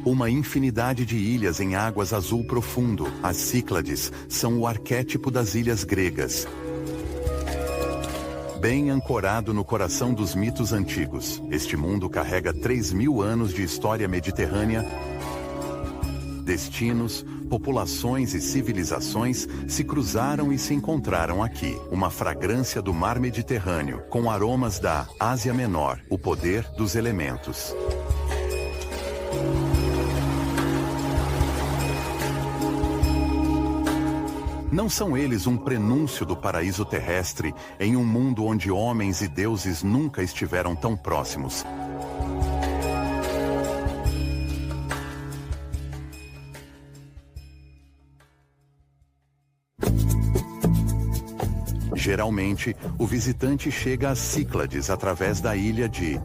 Uma infinidade de ilhas em águas azul profundo, as Cíclades, são o arquétipo das ilhas gregas. Bem ancorado no coração dos mitos antigos, este mundo carrega 3.000 anos de história mediterrânea. Destinos, populações e civilizações se cruzaram e se encontraram aqui. Uma fragrância do mar Mediterrâneo, com aromas da Ásia Menor, o poder dos elementos. Não são eles um prenúncio do paraíso terrestre em um mundo onde homens e deuses nunca estiveram tão próximos? Geralmente, o visitante chega às Cíclades através da ilha de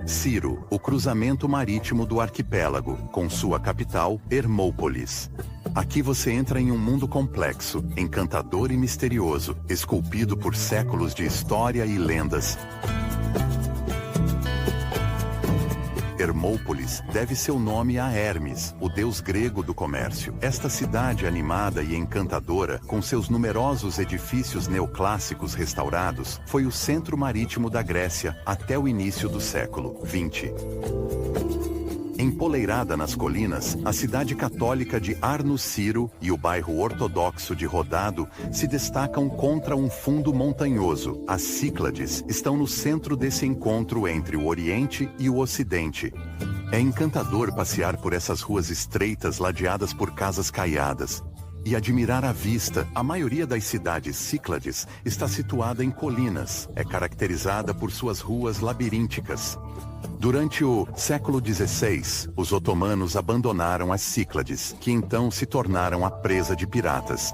Ciro, o cruzamento marítimo do arquipélago, com sua capital, Hermópolis. Aqui você entra em um mundo complexo, encantador e misterioso, esculpido por séculos de história e lendas. Hermópolis deve seu nome a Hermes, o deus grego do comércio. Esta cidade animada e encantadora, com seus numerosos edifícios neoclássicos restaurados, foi o centro marítimo da Grécia até o início do século XX. Empoleirada nas colinas, a cidade católica de Arno-Ciro e o bairro ortodoxo de Rodado se destacam contra um fundo montanhoso. As Cíclades estão no centro desse encontro entre o Oriente e o Ocidente. É encantador passear por essas ruas estreitas ladeadas por casas caiadas e admirar a vista. A maioria das cidades Cíclades está situada em colinas. É caracterizada por suas ruas labirínticas. Durante o século XVI, os otomanos abandonaram as Cíclades, que então se tornaram a presa de piratas.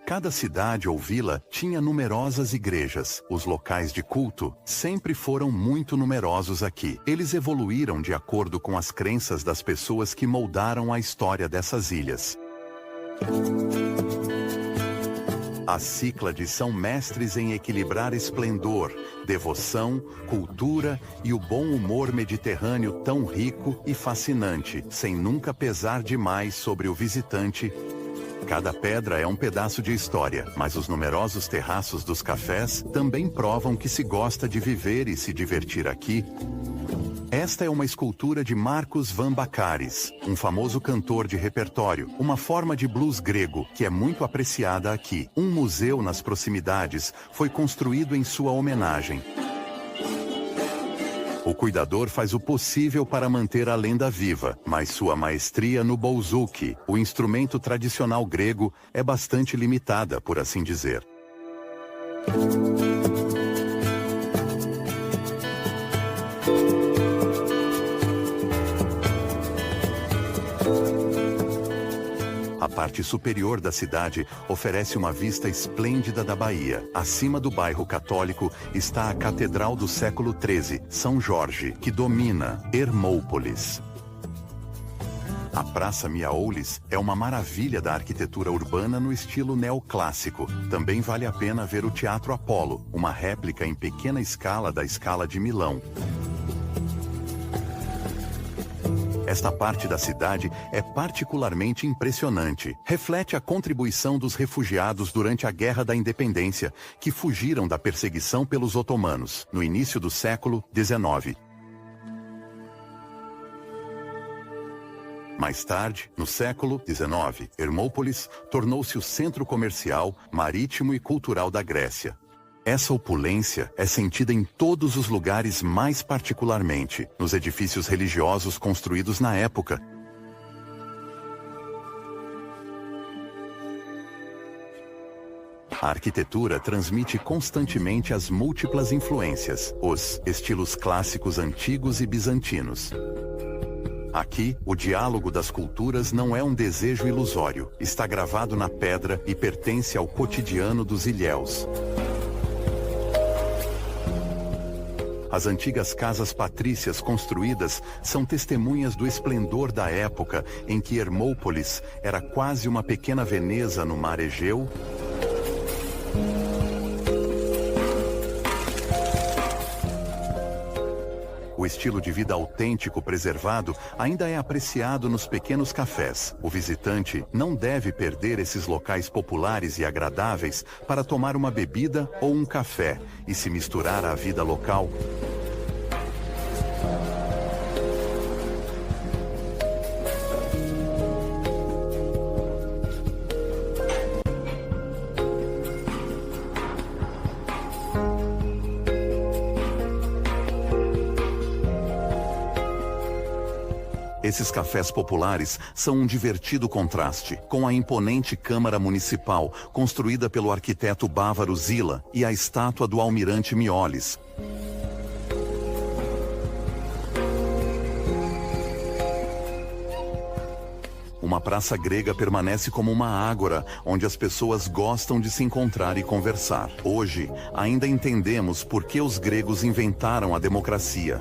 Cada cidade ou vila tinha numerosas igrejas. Os locais de culto sempre foram muito numerosos aqui. Eles evoluíram de acordo com as crenças das pessoas que moldaram a história dessas ilhas. As Cíclades são mestres em equilibrar esplendor, devoção, cultura e o bom humor mediterrâneo tão rico e fascinante, sem nunca pesar demais sobre o visitante. Cada pedra é um pedaço de história, mas os numerosos terraços dos cafés também provam que se gosta de viver e se divertir aqui. Esta é uma escultura de Marcos Van Bakaris, um famoso cantor de repertório, uma forma de blues grego que é muito apreciada aqui. Um museu nas proximidades foi construído em sua homenagem. O cuidador faz o possível para manter a lenda viva, mas sua maestria no bouzouki, o instrumento tradicional grego, é bastante limitada, por assim dizer. A parte superior da cidade oferece uma vista esplêndida da Bahia. Acima do bairro católico está a Catedral do século XIII, São Jorge, que domina Hermópolis. A Praça Miaoulis é uma maravilha da arquitetura urbana no estilo neoclássico. Também vale a pena ver o Teatro Apollo, uma réplica em pequena escala da Scala de Milão. Esta parte da cidade é particularmente impressionante. Reflete a contribuição dos refugiados durante a Guerra da Independência, que fugiram da perseguição pelos otomanos, no início do século XIX. Mais tarde, no século XIX, Hermópolis tornou-se o centro comercial, marítimo e cultural da Grécia. Essa opulência é sentida em todos os lugares, mais particularmente nos edifícios religiosos construídos na época. A arquitetura transmite constantemente as múltiplas influências, os estilos clássicos antigos e bizantinos. Aqui, o diálogo das culturas não é um desejo ilusório, está gravado na pedra e pertence ao cotidiano dos ilhéus. As antigas casas patrícias construídas são testemunhas do esplendor da época em que Hermópolis era quase uma pequena Veneza no mar Egeu. O estilo de vida autêntico preservado ainda é apreciado nos pequenos cafés. O visitante não deve perder esses locais populares e agradáveis para tomar uma bebida ou um café e se misturar à vida local. Esses cafés populares são um divertido contraste com a imponente Câmara Municipal, construída pelo arquiteto bávaro Zila, e a estátua do almirante Miolis. Uma praça grega permanece como uma ágora, onde as pessoas gostam de se encontrar e conversar. Hoje, ainda entendemos por que os gregos inventaram a democracia.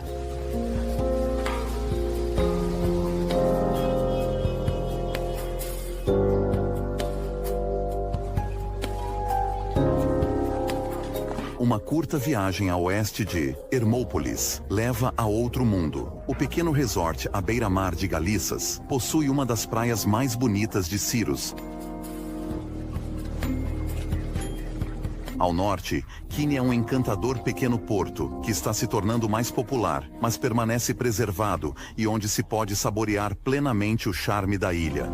Uma curta viagem a oeste de Hermópolis leva a outro mundo. O pequeno resort à beira-mar de Galissas possui uma das praias mais bonitas de Siros. Ao norte, Kine é um encantador pequeno porto, que está se tornando mais popular, mas permanece preservado e onde se pode saborear plenamente o charme da ilha.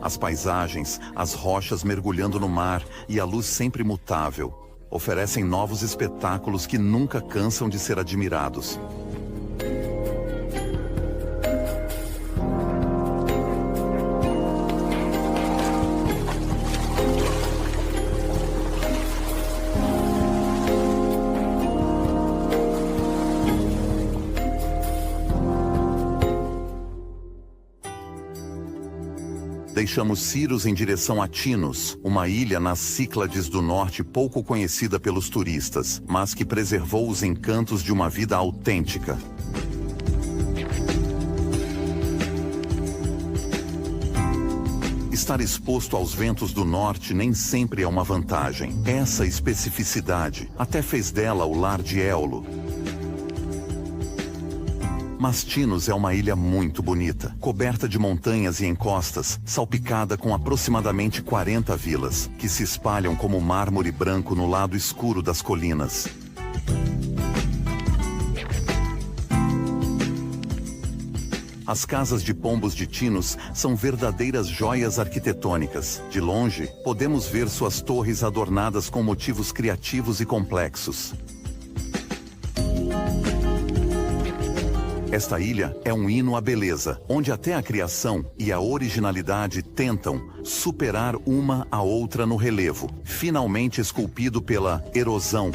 As paisagens, as rochas mergulhando no mar e a luz sempre mutável oferecem novos espetáculos que nunca cansam de ser admirados. Deixamos Siros em direção a Tinos, uma ilha nas Cíclades do Norte pouco conhecida pelos turistas, mas que preservou os encantos de uma vida autêntica. Estar exposto aos ventos do norte nem sempre é uma vantagem. Essa especificidade até fez dela o lar de Éolo. Mas Tinos é uma ilha muito bonita, coberta de montanhas e encostas, salpicada com aproximadamente 40 vilas, que se espalham como mármore branco no lado escuro das colinas. As casas de pombos de Tinos são verdadeiras joias arquitetônicas. De longe, podemos ver suas torres adornadas com motivos criativos e complexos. Esta ilha é um hino à beleza, onde até a criação e a originalidade tentam superar uma a outra no relevo, finalmente esculpido pela erosão.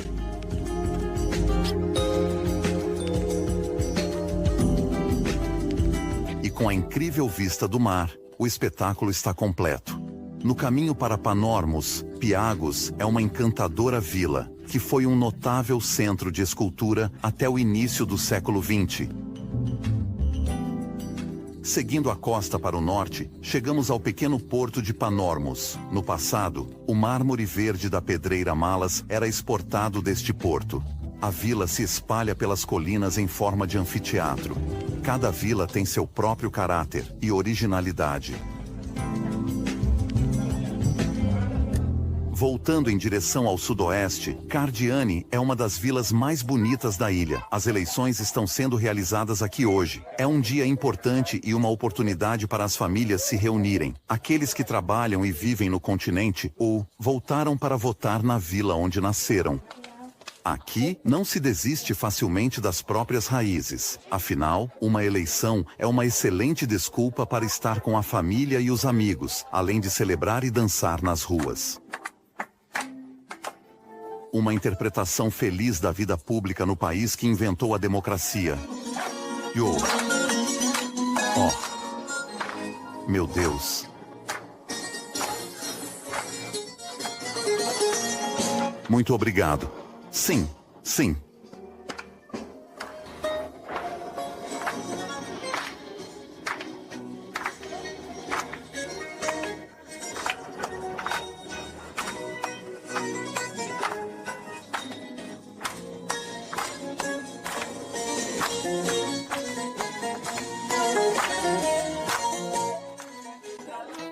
E com a incrível vista do mar, o espetáculo está completo. No caminho para Panormos, Piagos é uma encantadora vila, que foi um notável centro de escultura até o início do século XX. Seguindo a costa para o norte, chegamos ao pequeno porto de Panormos. No passado, o mármore verde da pedreira Malas era exportado deste porto. A vila se espalha pelas colinas em forma de anfiteatro. Cada vila tem seu próprio caráter e originalidade. Voltando em direção ao sudoeste, Cardiani é uma das vilas mais bonitas da ilha. As eleições estão sendo realizadas aqui hoje. É um dia importante e uma oportunidade para as famílias se reunirem. Aqueles que trabalham e vivem no continente ou voltaram para votar na vila onde nasceram. Aqui, não se desiste facilmente das próprias raízes. Afinal, uma eleição é uma excelente desculpa para estar com a família e os amigos, além de celebrar e dançar nas ruas. Uma interpretação feliz da vida pública no país que inventou a democracia. Oh, meu Deus. Muito obrigado. Sim, sim.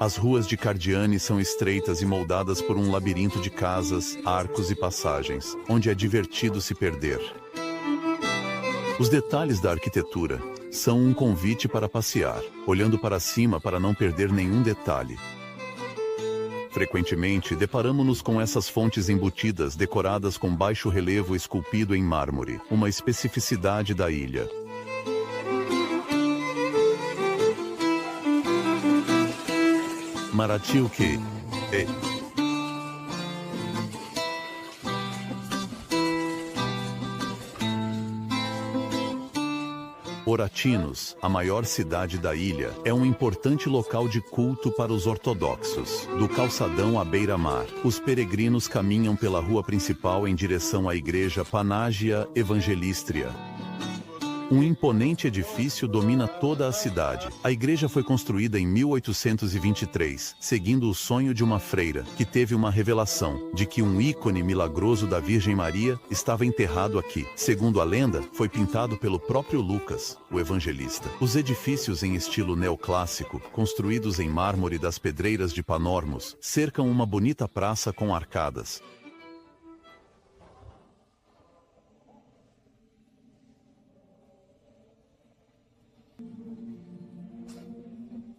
As ruas de Cardiane são estreitas e moldadas por um labirinto de casas, arcos e passagens, onde é divertido se perder. Os detalhes da arquitetura são um convite para passear, olhando para cima para não perder nenhum detalhe. Frequentemente, deparamos-nos com essas fontes embutidas decoradas com baixo relevo esculpido em mármore, uma especificidade da ilha. Maratilke. Oratinos, a maior cidade da ilha, é um importante local de culto para os ortodoxos. Do calçadão à beira-mar, os peregrinos caminham pela rua principal em direção à igreja Panágia Evangelístria. Um imponente edifício domina toda a cidade. A igreja foi construída em 1823, seguindo o sonho de uma freira, que teve uma revelação de que um ícone milagroso da Virgem Maria estava enterrado aqui. Segundo a lenda, foi pintado pelo próprio Lucas, o evangelista. Os edifícios em estilo neoclássico, construídos em mármore das pedreiras de Panormos, cercam uma bonita praça com arcadas.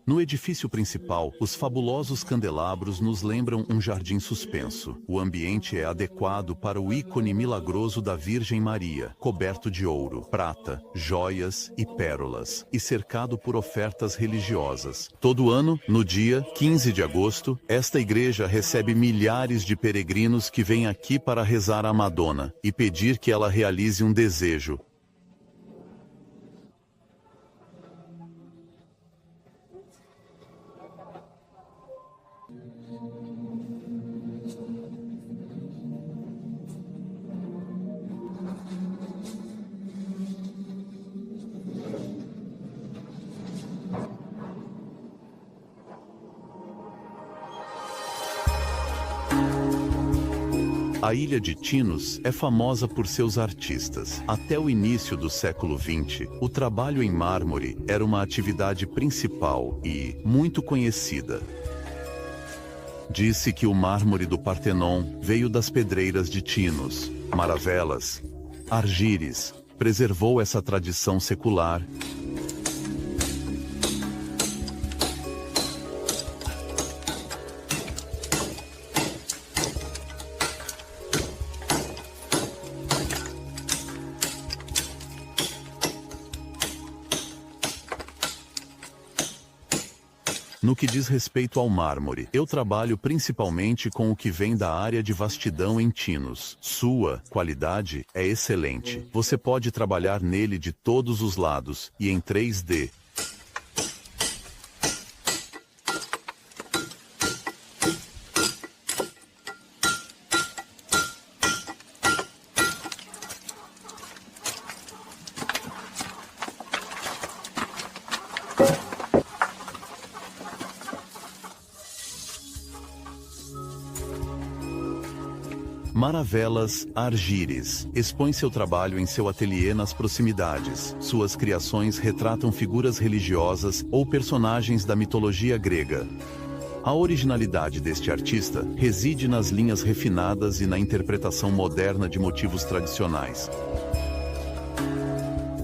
No edifício principal, os fabulosos candelabros nos lembram um jardim suspenso. O ambiente é adequado para o ícone milagroso da Virgem Maria, coberto de ouro, prata, joias e pérolas, e cercado por ofertas religiosas. Todo ano, no dia 15 de agosto, esta igreja recebe milhares de peregrinos que vêm aqui para rezar a Madonna e pedir que ela realize um desejo. A ilha de Tinos é famosa por seus artistas. Até o início do século XX, o trabalho em mármore era uma atividade principal e muito conhecida. Disse que o mármore do Partenon veio das pedreiras de Tinos. Maravelas, Argires, preservou essa tradição secular. No que diz respeito ao mármore, eu trabalho principalmente com o que vem da área de vastidão em Tinos. Sua qualidade é excelente. Você pode trabalhar nele de todos os lados e em 3D. Maravelas Argires expõe seu trabalho em seu ateliê nas proximidades. Suas criações retratam figuras religiosas ou personagens da mitologia grega. A originalidade deste artista reside nas linhas refinadas e na interpretação moderna de motivos tradicionais.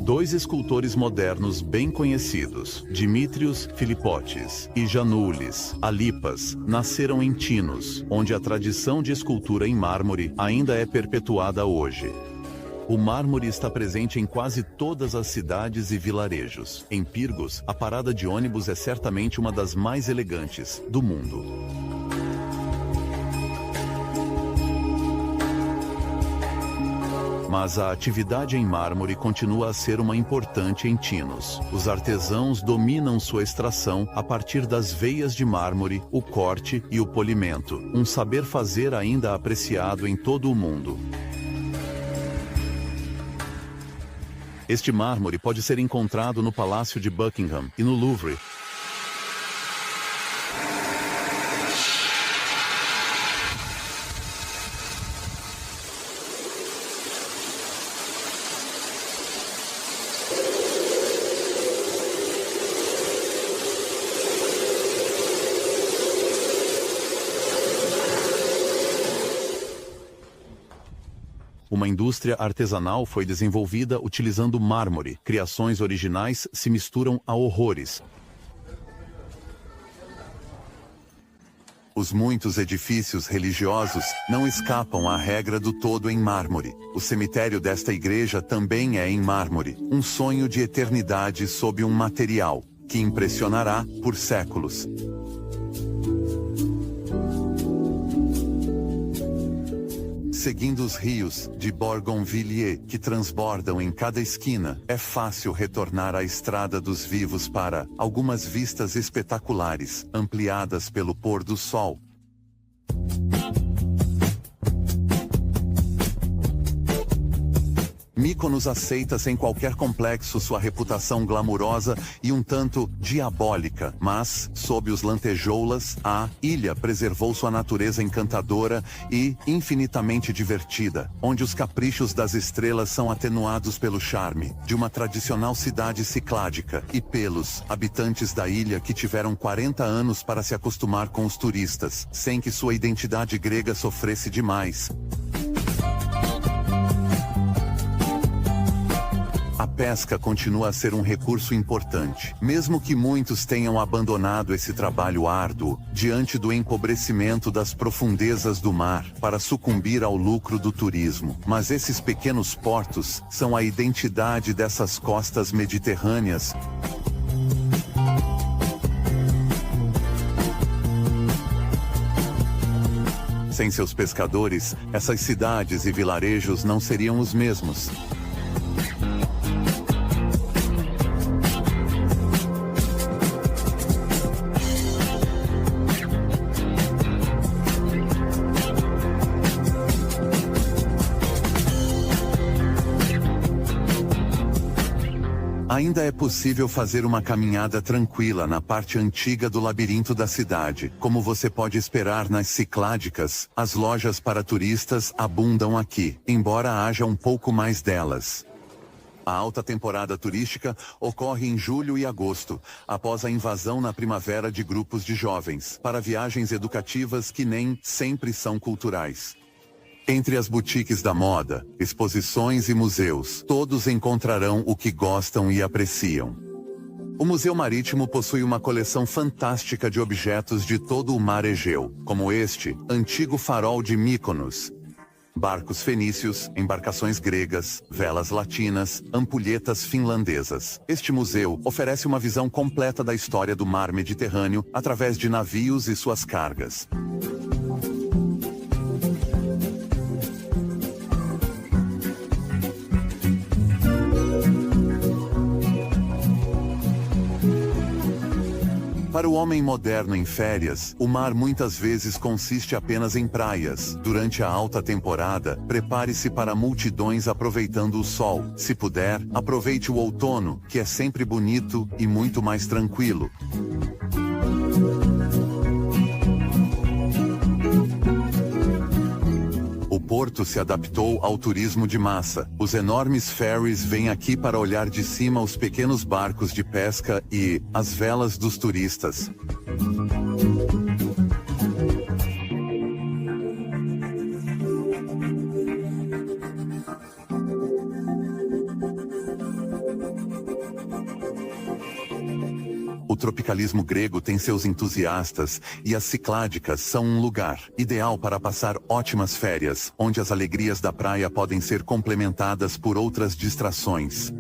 Dois escultores modernos bem conhecidos, Dimitrios Filipotis e Janoulis Alipas, nasceram em Tinos, onde a tradição de escultura em mármore ainda é perpetuada hoje. O mármore está presente em quase todas as cidades e vilarejos. Em Pirgos, a parada de ônibus é certamente uma das mais elegantes do mundo. Mas a atividade em mármore continua a ser uma importante em Tinos. Os artesãos dominam sua extração a partir das veias de mármore, o corte e o polimento, um saber fazer ainda apreciado em todo o mundo. Este mármore pode ser encontrado no Palácio de Buckingham e no Louvre. Uma indústria artesanal foi desenvolvida utilizando mármore. Criações originais se misturam a horrores. Os muitos edifícios religiosos não escapam à regra do todo em mármore. O cemitério desta igreja também é em mármore, um sonho de eternidade sob um material que impressionará por séculos. Seguindo os rios de Bougainville que transbordam em cada esquina, é fácil retornar à estrada dos vivos para algumas vistas espetaculares, ampliadas pelo pôr do sol. Mykonos aceita sem qualquer complexo sua reputação glamurosa e um tanto diabólica, mas, sob os lantejoulas, a ilha preservou sua natureza encantadora e infinitamente divertida, onde os caprichos das estrelas são atenuados pelo charme de uma tradicional cidade cicládica e pelos habitantes da ilha que tiveram 40 anos para se acostumar com os turistas, sem que sua identidade grega sofresse demais. A pesca continua a ser um recurso importante, mesmo que muitos tenham abandonado esse trabalho árduo, diante do empobrecimento das profundezas do mar, para sucumbir ao lucro do turismo. Mas esses pequenos portos são a identidade dessas costas mediterrâneas. Sem seus pescadores, essas cidades e vilarejos não seriam os mesmos. Ainda é possível fazer uma caminhada tranquila na parte antiga do labirinto da cidade. Como você pode esperar nas Cicládicas, as lojas para turistas abundam aqui, embora haja um pouco mais delas. A alta temporada turística ocorre em julho e agosto, após a invasão na primavera de grupos de jovens, para viagens educativas que nem sempre são culturais. Entre as boutiques da moda, exposições e museus, todos encontrarão o que gostam e apreciam. O Museu Marítimo possui uma coleção fantástica de objetos de todo o mar Egeu, como este antigo farol de Mykonos. Barcos fenícios, embarcações gregas, velas latinas, ampulhetas finlandesas. Este museu oferece uma visão completa da história do mar Mediterrâneo através de navios e suas cargas. Para o homem moderno em férias, o mar muitas vezes consiste apenas em praias. Durante a alta temporada, prepare-se para multidões aproveitando o sol. Se puder, aproveite o outono, que é sempre bonito e muito mais tranquilo. O porto se adaptou ao turismo de massa. Os enormes ferries vêm aqui para olhar de cima os pequenos barcos de pesca e as velas dos turistas. O tropicalismo grego tem seus entusiastas, e as Cicládicas são um lugar ideal para passar ótimas férias, onde as alegrias da praia podem ser complementadas por outras distrações.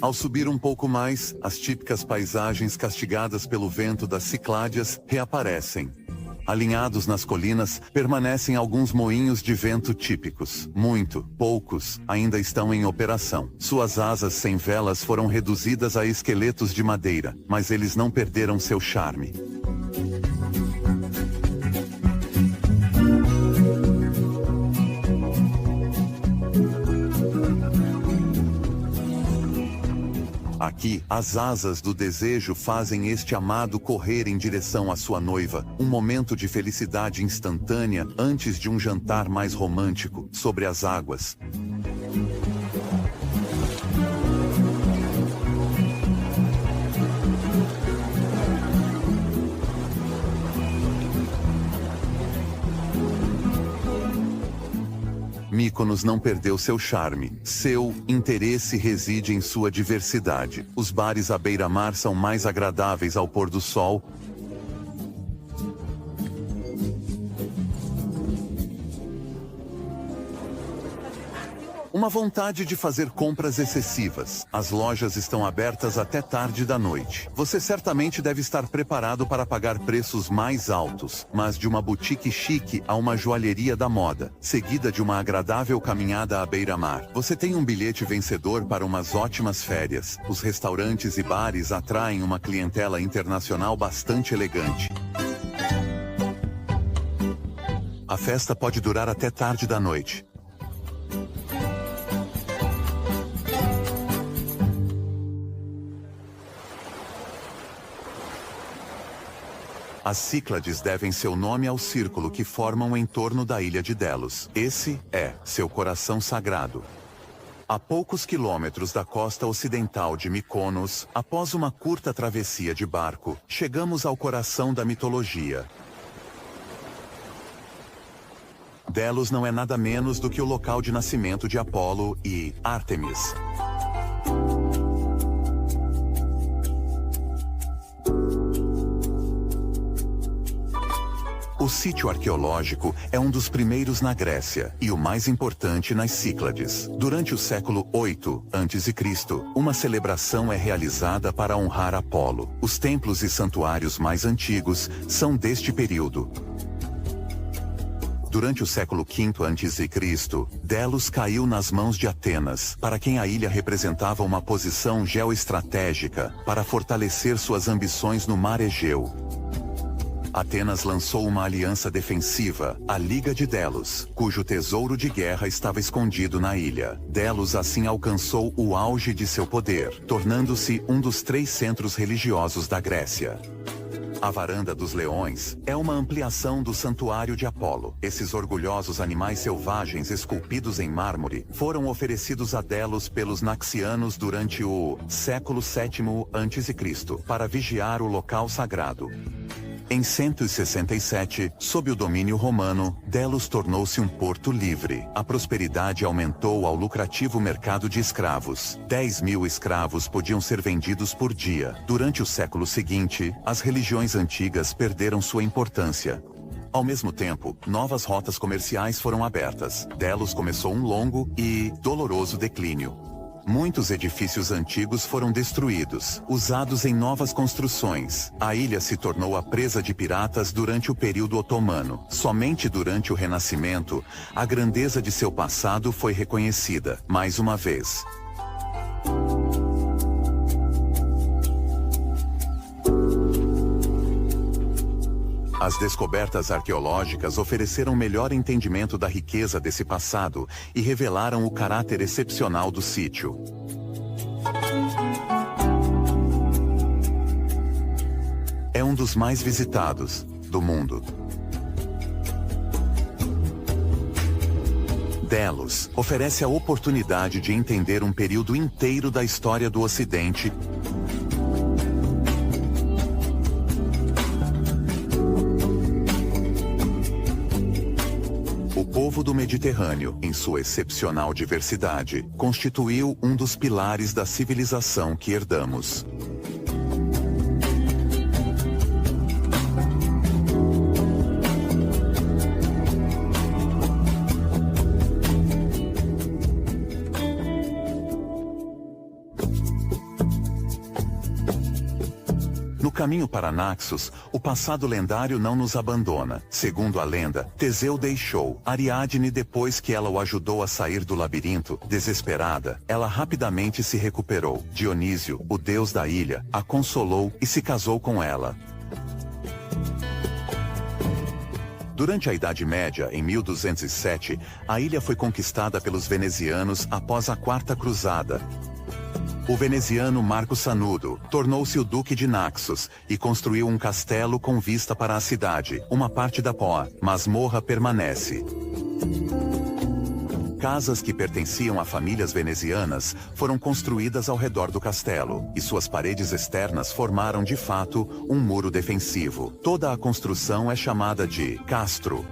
Ao subir um pouco mais, as típicas paisagens castigadas pelo vento das Cicládias reaparecem. Alinhados nas colinas, permanecem alguns moinhos de vento típicos. Poucos, ainda estão em operação. Suas asas sem velas foram reduzidas a esqueletos de madeira, mas eles não perderam seu charme. Aqui, as asas do desejo fazem este amado correr em direção à sua noiva, um momento de felicidade instantânea antes de um jantar mais romântico, sobre as águas. Mykonos não perdeu seu charme. Seu interesse reside em sua diversidade. Os bares à beira-mar são mais agradáveis ao pôr do sol. Uma vontade de fazer compras excessivas. As lojas estão abertas até tarde da noite. Você certamente deve estar preparado para pagar preços mais altos, mas de uma boutique chique a uma joalheria da moda, seguida de uma agradável caminhada à beira-mar. Você tem um bilhete vencedor para umas ótimas férias. Os restaurantes e bares atraem uma clientela internacional bastante elegante. A festa pode durar até tarde da noite. As Cíclades devem seu nome ao círculo que formam em torno da ilha de Delos. Esse é seu coração sagrado. A poucos quilômetros da costa ocidental de Mykonos, após uma curta travessia de barco, chegamos ao coração da mitologia. Delos não é nada menos do que o local de nascimento de Apolo e Ártemis. O sítio arqueológico é um dos primeiros na Grécia e o mais importante nas Cíclades. Durante o século VIII a.C., uma celebração é realizada para honrar Apolo. Os templos e santuários mais antigos são deste período. Durante o século V a.C., Delos caiu nas mãos de Atenas, para quem a ilha representava uma posição geoestratégica para fortalecer suas ambições no Mar Egeu. Atenas lançou uma aliança defensiva, a Liga de Delos, cujo tesouro de guerra estava escondido na ilha. Delos assim alcançou o auge de seu poder, tornando-se um dos 3 centros religiosos da Grécia. A Varanda dos Leões é uma ampliação do Santuário de Apolo. Esses orgulhosos animais selvagens esculpidos em mármore foram oferecidos a Delos pelos naxianos durante o século VII a.C. para vigiar o local sagrado. Em 167, sob o domínio romano, Delos tornou-se um porto livre. A prosperidade aumentou ao lucrativo mercado de escravos. 10.000 escravos podiam ser vendidos por dia. Durante o século seguinte, as religiões antigas perderam sua importância. Ao mesmo tempo, novas rotas comerciais foram abertas. Delos começou um longo e doloroso declínio. Muitos edifícios antigos foram destruídos, usados em novas construções. A ilha se tornou a presa de piratas durante o período otomano. Somente durante o Renascimento, a grandeza de seu passado foi reconhecida, mais uma vez. As descobertas arqueológicas ofereceram melhor entendimento da riqueza desse passado e revelaram o caráter excepcional do sítio. É um dos mais visitados do mundo. Delos oferece a oportunidade de entender um período inteiro da história do Ocidente. O povo do Mediterrâneo, em sua excepcional diversidade, constituiu um dos pilares da civilização que herdamos. No caminho para Naxos, o passado lendário não nos abandona. Segundo a lenda, Teseu deixou Ariadne depois que ela o ajudou a sair do labirinto. Desesperada, ela rapidamente se recuperou. Dionísio, o deus da ilha, a consolou e se casou com ela. Durante a Idade Média, em 1207, a ilha foi conquistada pelos venezianos após a Quarta Cruzada. O veneziano Marco Sanudo tornou-se o Duque de Naxos e construiu um castelo com vista para a cidade. Uma parte da masmorra permanece. Casas que pertenciam a famílias venezianas foram construídas ao redor do castelo, e suas paredes externas formaram de fato um muro defensivo. Toda a construção é chamada de castro.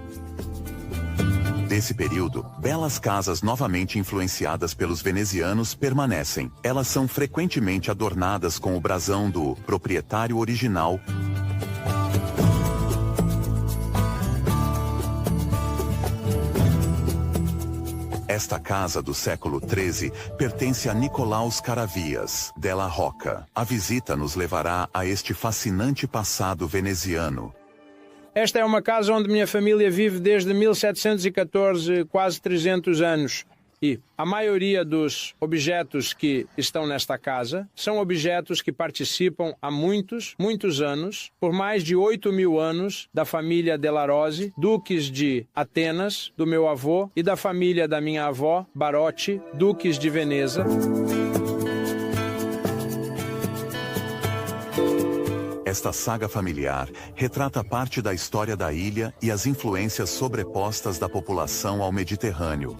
Desse período, belas casas novamente influenciadas pelos venezianos permanecem. Elas são frequentemente adornadas com o brasão do proprietário original. Esta casa do século XIII pertence a Nicolaus Caravias della Rocca. A visita nos levará a este fascinante passado veneziano. Esta é uma casa onde minha família vive desde 1714, quase 300 anos. E a maioria dos objetos que estão nesta casa são objetos que participam há muitos anos, por mais de 8.000 anos, da família Della Rose, duques de Atenas, do meu avô, e da família da minha avó, Barotti, duques de Veneza. Esta saga familiar retrata parte da história da ilha e as influências sobrepostas da população ao Mediterrâneo.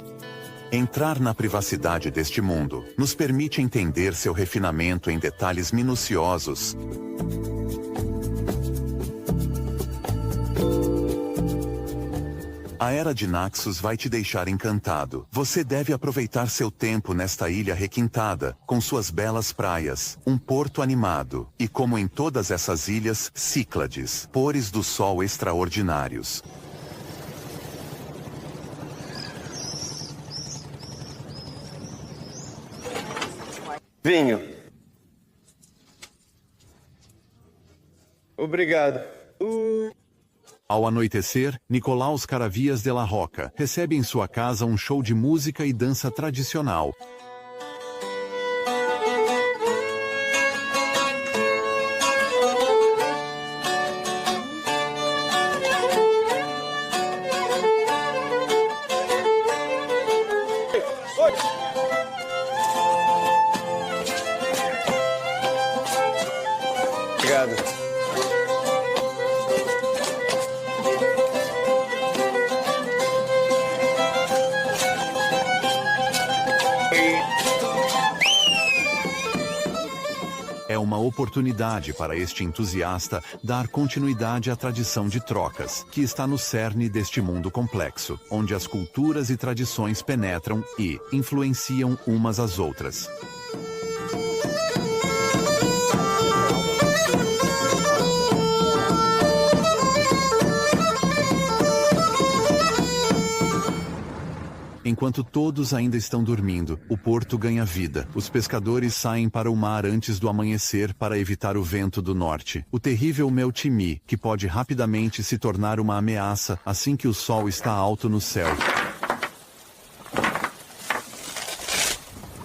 Entrar na privacidade deste mundo nos permite entender seu refinamento em detalhes minuciosos. A era de Naxos vai te deixar encantado. Você deve aproveitar seu tempo nesta ilha requintada, com suas belas praias, um porto animado, e como em todas essas ilhas, Cíclades, pores do sol extraordinários. Vinho. Obrigado. Ao anoitecer, Nicolaus Caravias della Rocca recebe em sua casa um show de música e dança tradicional. Obrigado. É uma oportunidade para este entusiasta dar continuidade à tradição de trocas, que está no cerne deste mundo complexo, onde as culturas e tradições penetram e influenciam umas às outras. Enquanto todos ainda estão dormindo, o porto ganha vida. Os pescadores saem para o mar antes do amanhecer para evitar o vento do norte. O terrível Meltimi, que pode rapidamente se tornar uma ameaça assim que o sol está alto no céu.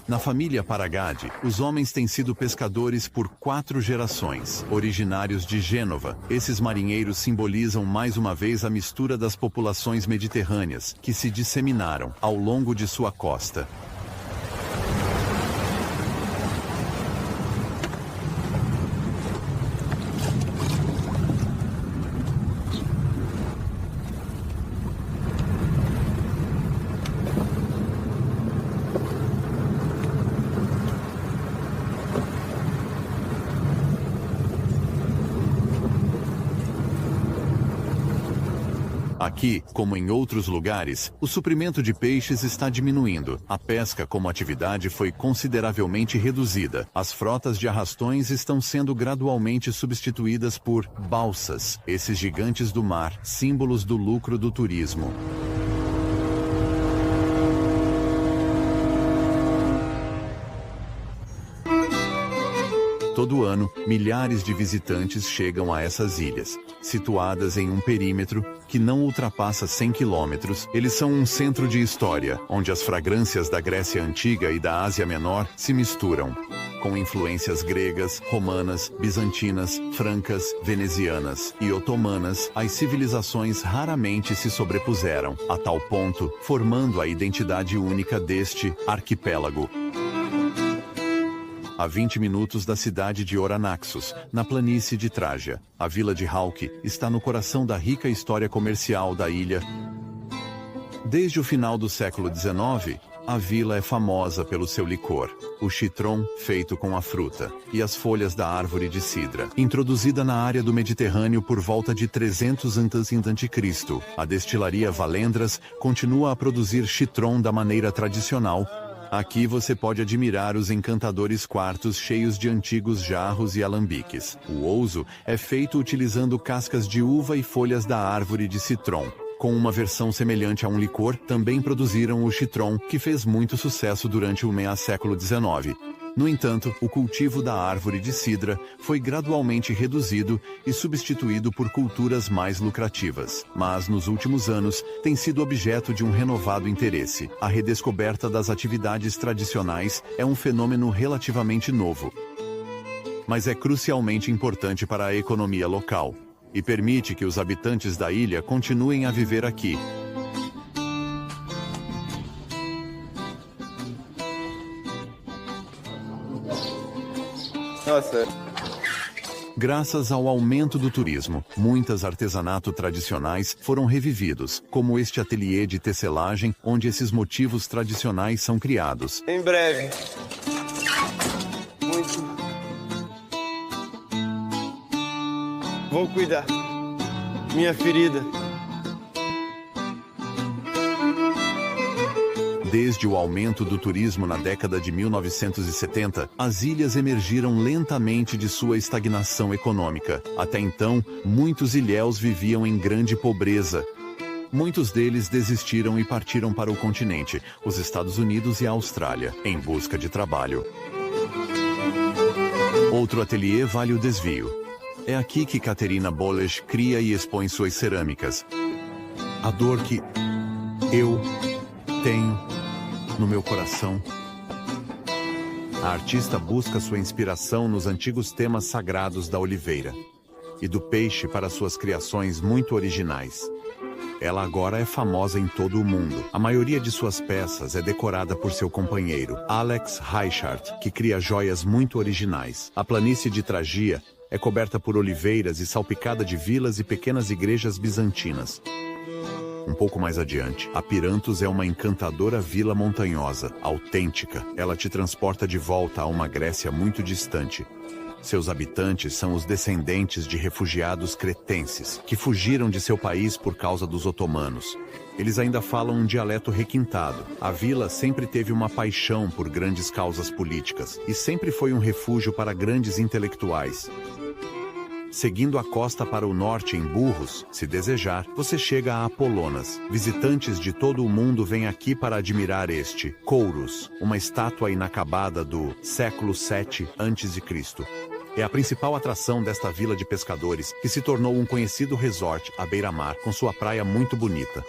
Na família Paragadi, os homens têm sido pescadores por 4 gerações. Originários de Gênova, esses marinheiros simbolizam mais uma vez a mistura das populações mediterrâneas, que se disseminaram ao longo de sua costa. Aqui, como em outros lugares, o suprimento de peixes está diminuindo. A pesca como atividade foi consideravelmente reduzida. As frotas de arrastões estão sendo gradualmente substituídas por balsas, esses gigantes do mar, símbolos do lucro do turismo. Todo ano, milhares de visitantes chegam a essas ilhas. Situadas em um perímetro que não ultrapassa 100 quilômetros, eles são um centro de história, onde as fragrâncias da Grécia Antiga e da Ásia Menor se misturam, com influências gregas, romanas, bizantinas, francas, venezianas e otomanas. As civilizações raramente se sobrepuseram, a tal ponto, formando a identidade única deste arquipélago. A 20 minutos da cidade de Oranaxos, na planície de Trágia, a vila de Halki está no coração da rica história comercial da ilha. Desde o final do século XIX, A vila é famosa pelo seu licor, o citron, feito com a fruta, e as folhas da árvore de cidra. Introduzida na área do Mediterrâneo por volta de 300 a.C., a destilaria Valendras continua a produzir citron da maneira tradicional. Aqui você pode admirar os encantadores quartos cheios de antigos jarros e alambiques. O ouzo é feito utilizando cascas de uva e folhas da árvore de citron. Com uma versão semelhante a um licor, também produziram o citron, que fez muito sucesso durante o meio século XIX. No entanto, o cultivo da árvore de cidra foi gradualmente reduzido e substituído por culturas mais lucrativas. Mas, nos últimos anos, tem sido objeto de um renovado interesse. A redescoberta das atividades tradicionais é um fenômeno relativamente novo, mas é crucialmente importante para a economia local e permite que os habitantes da ilha continuem a viver aqui. Nossa. Graças ao aumento do turismo, muitos artesanatos tradicionais foram revividos, como este ateliê de tecelagem, onde esses motivos tradicionais são criados. Em breve. Muito. Vou cuidar. Minha ferida. Desde o aumento do turismo na década de 1970, as ilhas emergiram lentamente de sua estagnação econômica. Até então, muitos ilhéus viviam em grande pobreza. Muitos deles desistiram e partiram para o continente, os Estados Unidos e a Austrália, em busca de trabalho. Outro ateliê vale o desvio. É aqui que Katerina Boles cria e expõe suas cerâmicas. A dor que eu tenho no meu coração. A artista busca sua inspiração nos antigos temas sagrados da oliveira e do peixe para suas criações muito originais. Ela agora é famosa em todo o mundo. A maioria de suas peças é decorada por seu companheiro, Alex Reichart, que cria joias muito originais. A planície de Tragia é coberta por oliveiras e salpicada de vilas e pequenas igrejas bizantinas. Um pouco mais adiante, a Pirantos é uma encantadora vila montanhosa, autêntica. Ela te transporta de volta a uma Grécia muito distante. Seus habitantes são os descendentes de refugiados cretenses, que fugiram de seu país por causa dos otomanos. Eles ainda falam um dialeto requintado. A vila sempre teve uma paixão por grandes causas políticas, e sempre foi um refúgio para grandes intelectuais. Seguindo a costa para o norte em burros, se desejar, você chega a Apolonas. Visitantes de todo o mundo vêm aqui para admirar este Kouros, uma estátua inacabada do século VII a.C. É a principal atração desta vila de pescadores, que se tornou um conhecido resort à beira-mar, com sua praia muito bonita.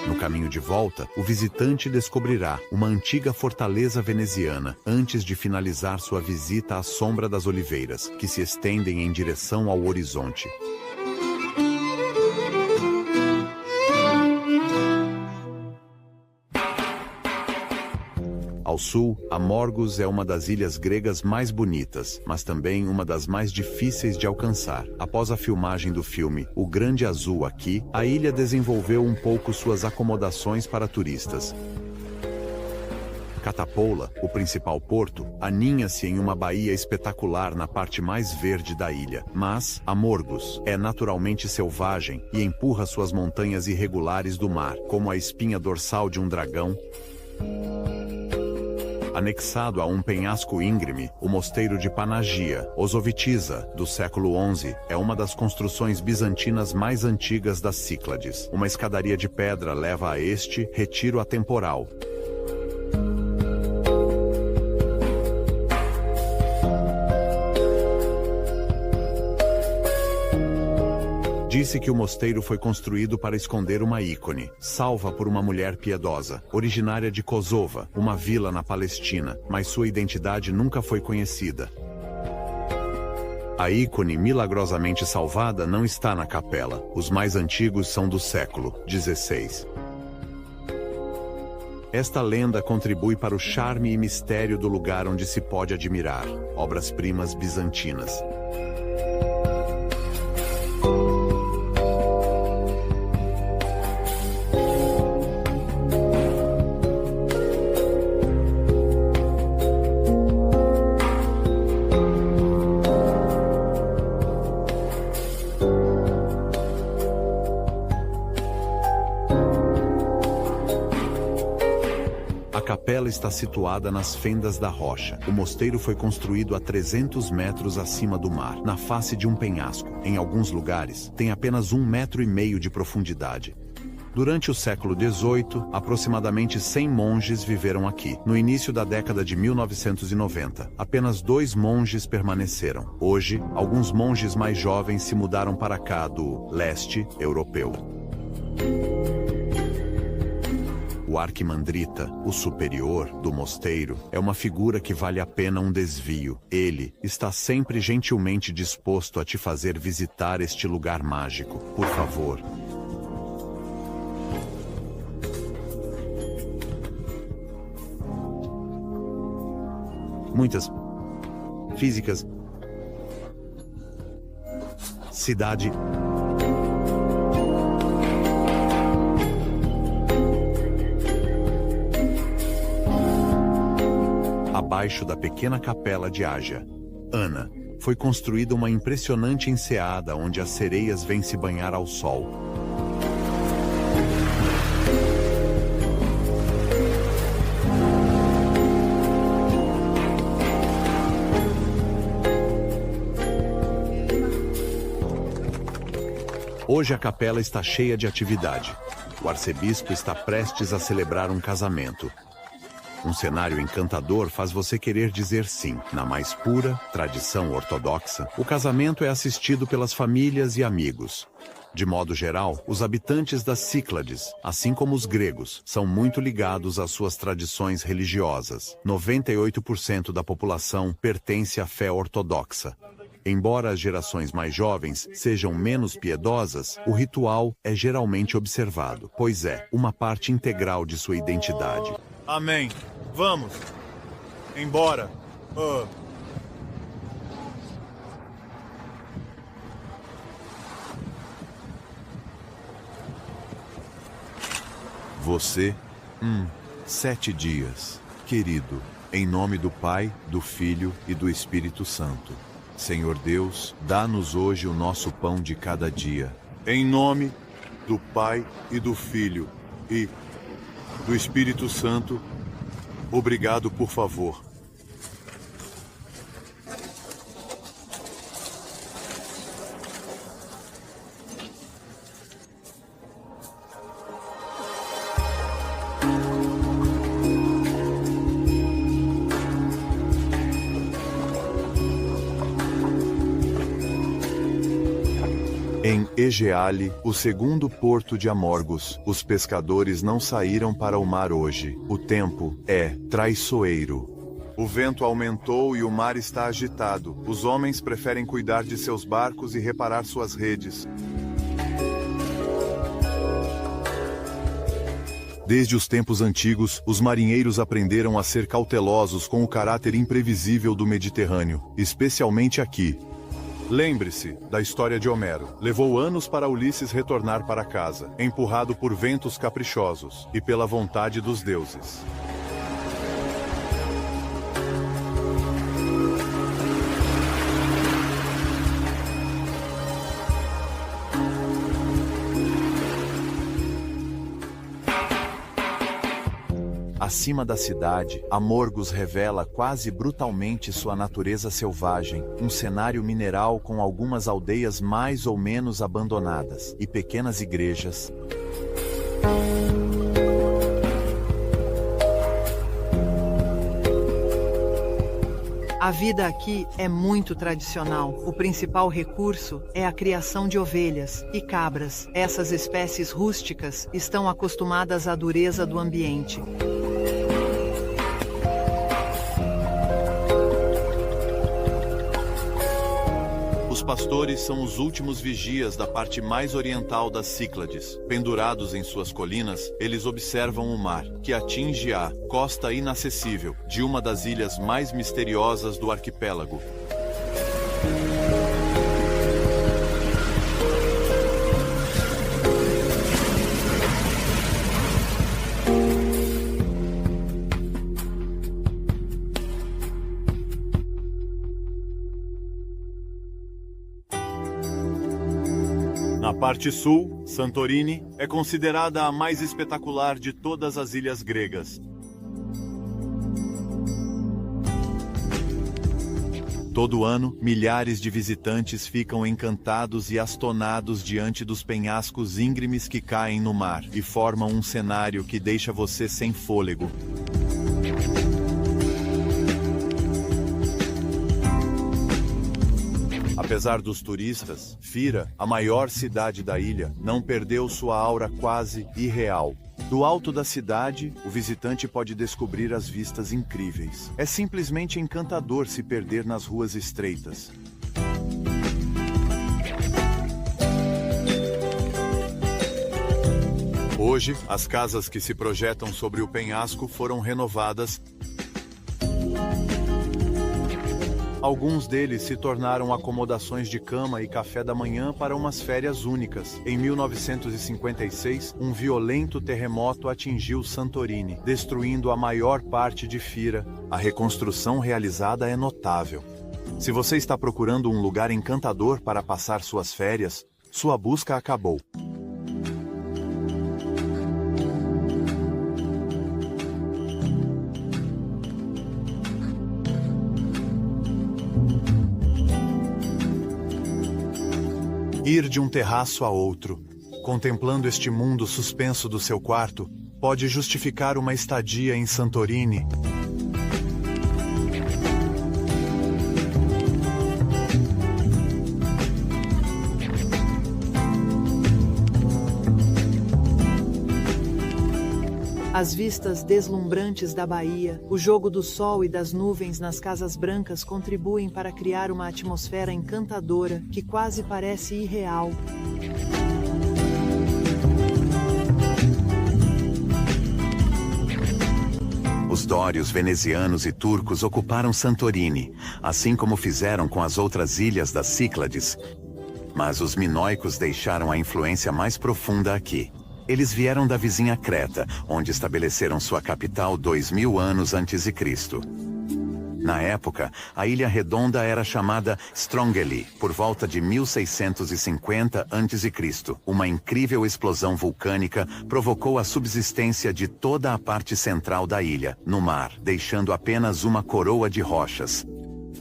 No caminho de volta, o visitante descobrirá uma antiga fortaleza veneziana, antes de finalizar sua visita à sombra das oliveiras, que se estendem em direção ao horizonte. Ao sul, Amorgos é uma das ilhas gregas mais bonitas, mas também uma das mais difíceis de alcançar. Após a filmagem do filme O Grande Azul aqui, a ilha desenvolveu um pouco suas acomodações para turistas. Catapoula, o principal porto, aninha-se em uma baía espetacular na parte mais verde da ilha. Mas Amorgos é naturalmente selvagem e empurra suas montanhas irregulares do mar, como a espinha dorsal de um dragão. Anexado a um penhasco íngreme, o mosteiro de Panagia, Osovitiza, do século XI, é uma das construções bizantinas mais antigas das Cíclades. Uma escadaria de pedra leva a este retiro atemporal. Disse que o mosteiro foi construído para esconder uma ícone, salva por uma mulher piedosa, originária de Kosova, uma vila na Palestina, mas sua identidade nunca foi conhecida. A ícone milagrosamente salvada não está na capela. Os mais antigos são do século XVI. Esta lenda contribui para o charme e mistério do lugar onde se pode admirar obras-primas bizantinas. capela está situada nas fendas da rocha. O mosteiro foi construído a 300 metros acima do mar, na face de um penhasco. Em alguns lugares, tem apenas 1,5 metros de profundidade. Durante o século XVIII, aproximadamente 100 monges viveram aqui. No início da década de 1990, apenas 2 monges permaneceram. Hoje, alguns monges mais jovens se mudaram para cá do leste europeu. O arquimandrita, o superior do mosteiro, é uma figura que vale a pena um desvio. Ele está sempre gentilmente disposto a te fazer visitar este lugar mágico. Por favor. Muitas físicas. Cidade. Abaixo da pequena capela de Ágia, Ana, foi construída uma impressionante enseada onde as sereias vêm se banhar ao sol. Hoje a capela está cheia de atividade. O arcebispo está prestes a celebrar um casamento. Um cenário encantador faz você querer dizer sim. Na mais pura tradição ortodoxa, o casamento é assistido pelas famílias e amigos. De modo geral, os habitantes das Cíclades, assim como os gregos, são muito ligados às suas tradições religiosas. 98% da população pertence à fé ortodoxa. Embora as gerações mais jovens sejam menos piedosas, o ritual é geralmente observado, pois é uma parte integral de sua identidade. Amém. Vamos. Embora. Você, 7 dias, querido, em nome do Pai, do Filho e do Espírito Santo. Senhor Deus, dá-nos hoje o nosso pão de cada dia. Em nome do Pai e do Filho e do Espírito Santo, obrigado, por favor. Em Egeale, o segundo porto de Amorgos, os pescadores não saíram para o mar hoje. O tempo é traiçoeiro. O vento aumentou e o mar está agitado. Os homens preferem cuidar de seus barcos e reparar suas redes. Desde os tempos antigos, os marinheiros aprenderam a ser cautelosos com o caráter imprevisível do Mediterrâneo, especialmente aqui. Lembre-se da história de Homero. Levou anos para Ulisses retornar para casa, empurrado por ventos caprichosos e pela vontade dos deuses. Acima da cidade, Amorgos revela quase brutalmente sua natureza selvagem, um cenário mineral com algumas aldeias mais ou menos abandonadas e pequenas igrejas. A vida aqui é muito tradicional. O principal recurso é a criação de ovelhas e cabras. Essas espécies rústicas estão acostumadas à dureza do ambiente. Os pastores são os últimos vigias da parte mais oriental das Cíclades. Pendurados em suas colinas, eles observam o mar, que atinge a costa inacessível de uma das ilhas mais misteriosas do arquipélago. Na parte sul, Santorini é considerada a mais espetacular de todas as ilhas gregas. Todo ano, milhares de visitantes ficam encantados e astonados diante dos penhascos íngremes que caem no mar e formam um cenário que deixa você sem fôlego. Apesar dos turistas, Fira, a maior cidade da ilha, não perdeu sua aura quase irreal. Do alto da cidade, o visitante pode descobrir as vistas incríveis. É simplesmente encantador se perder nas ruas estreitas. Hoje, as casas que se projetam sobre o penhasco foram renovadas. Alguns deles se tornaram acomodações de cama e café da manhã para umas férias únicas. Em 1956, um violento terremoto atingiu Santorini, destruindo a maior parte de Fira. A reconstrução realizada é notável. Se você está procurando um lugar encantador para passar suas férias, sua busca acabou. Ir de um terraço a outro, contemplando este mundo suspenso do seu quarto, pode justificar uma estadia em Santorini. As vistas deslumbrantes da Bahia, o jogo do sol e das nuvens nas casas brancas contribuem para criar uma atmosfera encantadora que quase parece irreal. Os dórios venezianos e turcos ocuparam Santorini, assim como fizeram com as outras ilhas das Cíclades. Mas os minoicos deixaram a influência mais profunda aqui. Eles vieram da vizinha Creta, onde estabeleceram sua capital 2000 anos antes de Cristo. Na época, a Ilha Redonda era chamada Strongeli, por volta de 1650 a.C. Uma incrível explosão vulcânica provocou a subsistência de toda a parte central da ilha, no mar, deixando apenas uma coroa de rochas.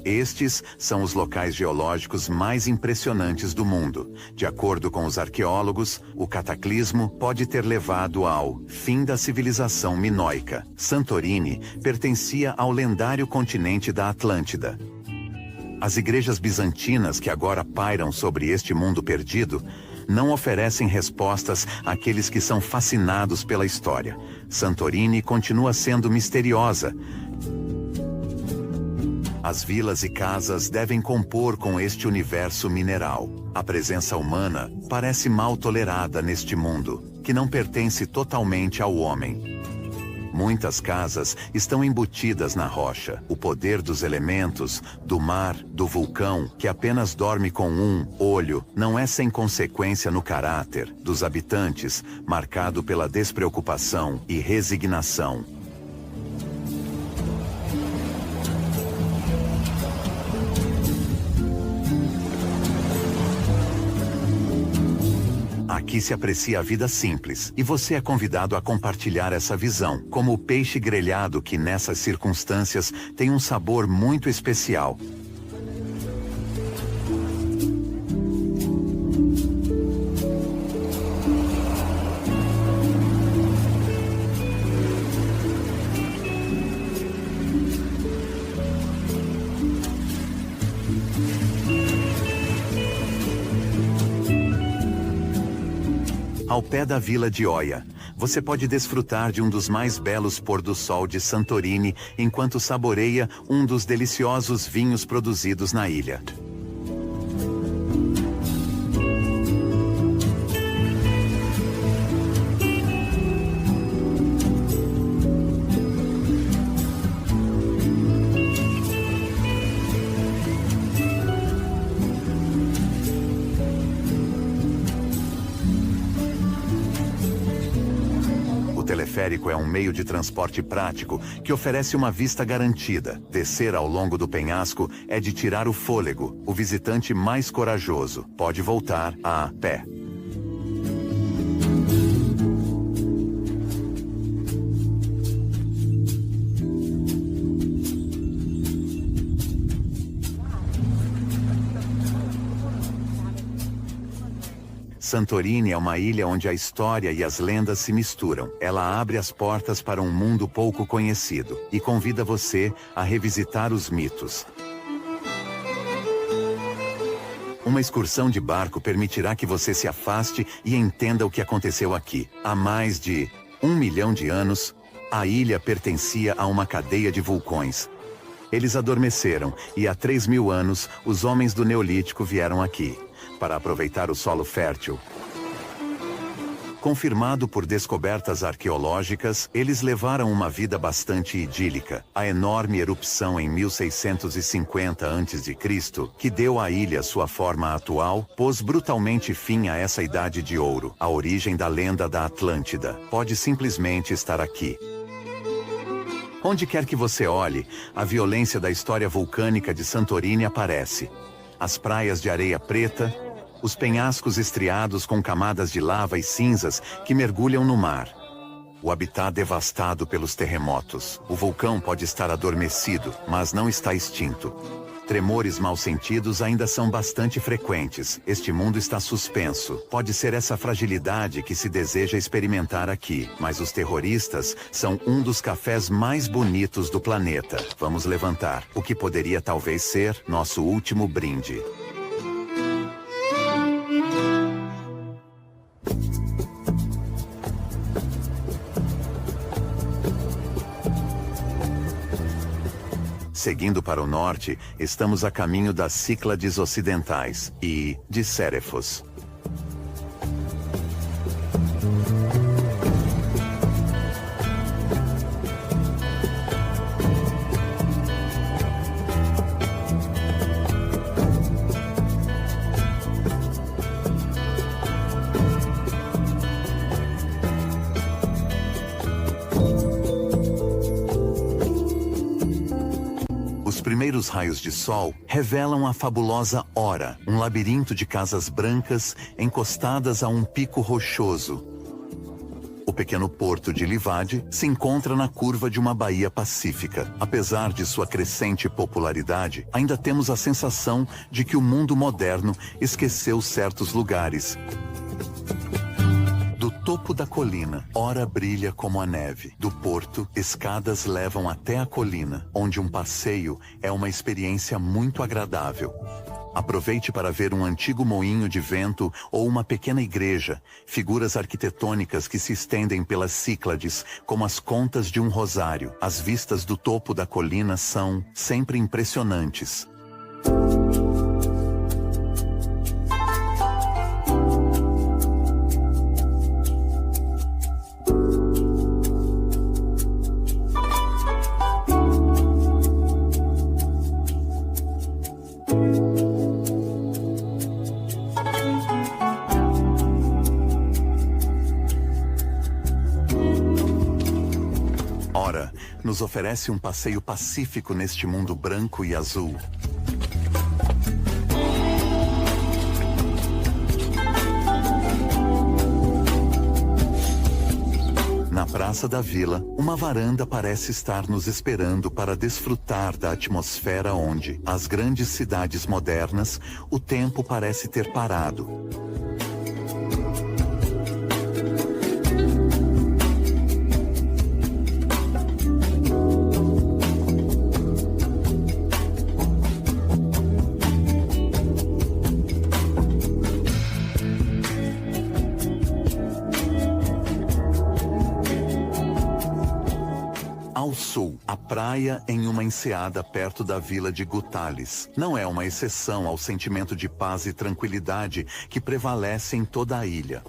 Estes são os locais geológicos mais impressionantes do mundo. De acordo com os arqueólogos, o cataclismo pode ter levado ao fim da civilização minoica. Santorini pertencia ao lendário continente da Atlântida. As igrejas bizantinas que agora pairam sobre este mundo perdido não oferecem respostas àqueles que são fascinados pela história. Santorini continua sendo misteriosa. As vilas e casas devem compor com este universo mineral. A presença humana parece mal tolerada neste mundo, que não pertence totalmente ao homem. Muitas casas estão embutidas na rocha. O poder dos elementos, do mar, do vulcão, que apenas dorme com um olho, não é sem consequência no caráter dos habitantes, marcado pela despreocupação e resignação. Aqui se aprecia a vida simples, e você é convidado a compartilhar essa visão, como o peixe grelhado que nessas circunstâncias tem um sabor muito especial. Ao pé da vila de Oia, você pode desfrutar de um dos mais belos pôr-do-sol de Santorini enquanto saboreia um dos deliciosos vinhos produzidos na ilha. O teleférico é um meio de transporte prático que oferece uma vista garantida. Descer ao longo do penhasco é de tirar o fôlego. O visitante mais corajoso pode voltar a pé. Santorini é uma ilha onde a história e as lendas se misturam. Ela abre as portas para um mundo pouco conhecido e convida você a revisitar os mitos. Uma excursão de barco permitirá que você se afaste e entenda o que aconteceu aqui. Há mais de 1 milhão de anos, a ilha pertencia a uma cadeia de vulcões. Eles adormeceram e há 3.000 anos os homens do Neolítico vieram aqui para aproveitar o solo fértil. Confirmado por descobertas arqueológicas, eles levaram uma vida bastante idílica. A enorme erupção em 1650 a.C., que deu à ilha sua forma atual, pôs brutalmente fim a essa idade de ouro. A origem da lenda da Atlântida pode simplesmente estar aqui. Onde quer que você olhe, a violência da história vulcânica de Santorini aparece. As praias de areia preta, os penhascos estriados com camadas de lava e cinzas que mergulham no mar. O habitat devastado pelos terremotos. O vulcão pode estar adormecido, mas não está extinto. Tremores mal sentidos ainda são bastante frequentes. Este mundo está suspenso. Pode ser essa fragilidade que se deseja experimentar aqui. Mas os terroristas são um dos cafés mais bonitos do planeta. Vamos levantar o que poderia talvez ser nosso último brinde. Seguindo para o norte, estamos a caminho das Cíclades ocidentais e de Cérefos. Os primeiros raios de sol revelam a fabulosa Hora, um labirinto de casas brancas encostadas a um pico rochoso. O pequeno porto de Livade se encontra na curva de uma baía pacífica. Apesar de sua crescente popularidade, ainda temos a sensação de que o mundo moderno esqueceu certos lugares. Do topo da colina, Hora brilha como a neve. Do porto, escadas levam até a colina, onde um passeio é uma experiência muito agradável. Aproveite para ver um antigo moinho de vento ou uma pequena igreja, figuras arquitetônicas que se estendem pelas Cíclades, como as contas de um rosário. As vistas do topo da colina são sempre impressionantes. Hora nos oferece um passeio pacífico neste mundo branco e azul. Na praça da vila, uma varanda parece estar nos esperando para desfrutar da atmosfera onde, as grandes cidades modernas, o tempo parece ter parado. Ao sul, a praia em uma enseada perto da vila de Gutales. Não é uma exceção ao sentimento de paz e tranquilidade que prevalece em toda a ilha.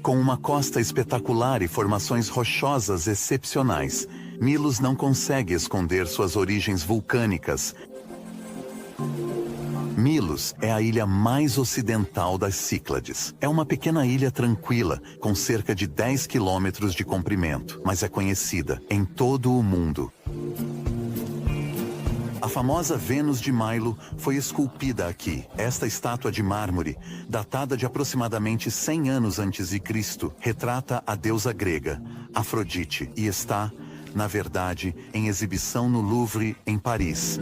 Com uma costa espetacular e formações rochosas excepcionais, Milos não consegue esconder suas origens vulcânicas. Milos é a ilha mais ocidental das Cíclades. É uma pequena ilha tranquila, com cerca de 10 quilômetros de comprimento, mas é conhecida em todo o mundo. A famosa Vênus de Milo foi esculpida aqui. Esta estátua de mármore, datada de aproximadamente 100 anos antes de Cristo, retrata a deusa grega, Afrodite, e está na verdade, em exibição no Louvre, em Paris.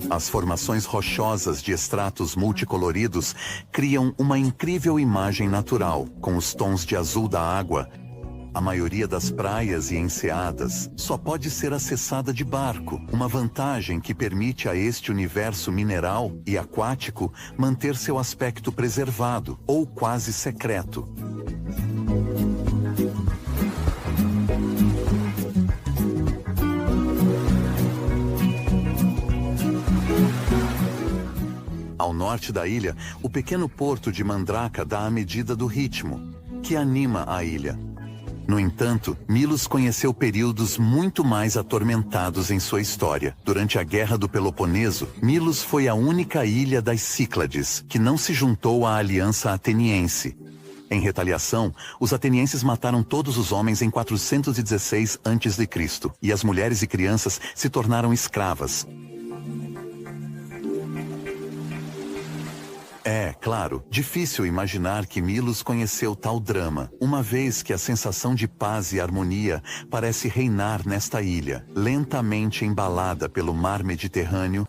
As formações rochosas de estratos multicoloridos criam uma incrível imagem natural, com os tons de azul da água. A maioria das praias e enseadas só pode ser acessada de barco, uma vantagem que permite a este universo mineral e aquático manter seu aspecto preservado ou quase secreto. Ao norte da ilha, o pequeno porto de Mandraka dá a medida do ritmo, que anima a ilha. No entanto, Milos conheceu períodos muito mais atormentados em sua história. Durante a Guerra do Peloponeso, Milos foi a única ilha das Cíclades que não se juntou à aliança ateniense. Em retaliação, os atenienses mataram todos os homens em 416 a.C. e as mulheres e crianças se tornaram escravas. É, claro, difícil imaginar que Milos conheceu tal drama, uma vez que a sensação de paz e harmonia parece reinar nesta ilha, lentamente embalada pelo mar Mediterrâneo.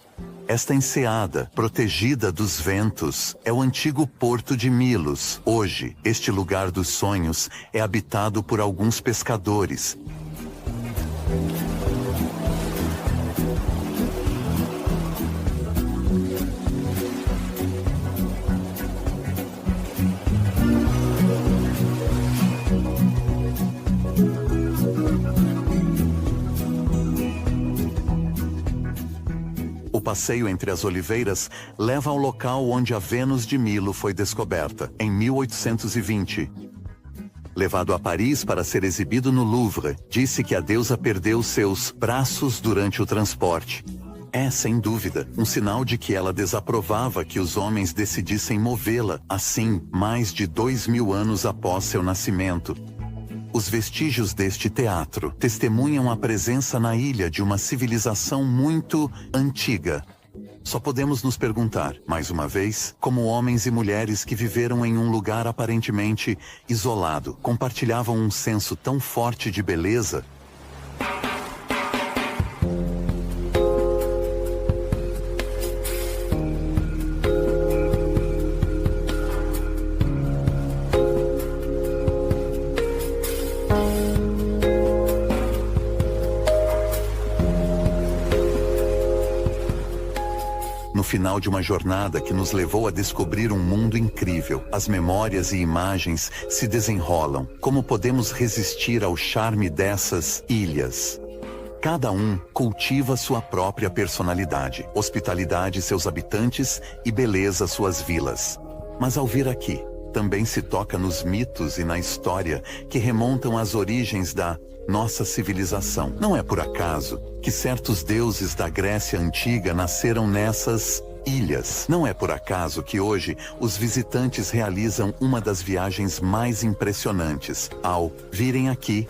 Esta enseada, protegida dos ventos, é o antigo porto de Milos. Hoje, este lugar dos sonhos é habitado por alguns pescadores. O passeio entre as oliveiras leva ao local onde a Vênus de Milo foi descoberta, em 1820. Levado a Paris para ser exibido no Louvre, disse que a deusa perdeu seus braços durante o transporte. É, sem dúvida, um sinal de que ela desaprovava que os homens decidissem movê-la, assim, mais de 2000 anos após seu nascimento. Os vestígios deste teatro testemunham a presença na ilha de uma civilização muito antiga. Só podemos nos perguntar, mais uma vez, como homens e mulheres que viveram em um lugar aparentemente isolado, compartilhavam um senso tão forte de beleza. No final de uma jornada que nos levou a descobrir um mundo incrível, as memórias e imagens se desenrolam. Como podemos resistir ao charme dessas ilhas? Cada um cultiva sua própria personalidade, hospitalidade seus habitantes e beleza suas vilas. Mas ao vir aqui, também se toca nos mitos e na história que remontam às origens da nossa civilização. Não é por acaso que certos deuses da Grécia Antiga nasceram nessas ilhas. Não é por acaso que hoje os visitantes realizam uma das viagens mais impressionantes ao virem aqui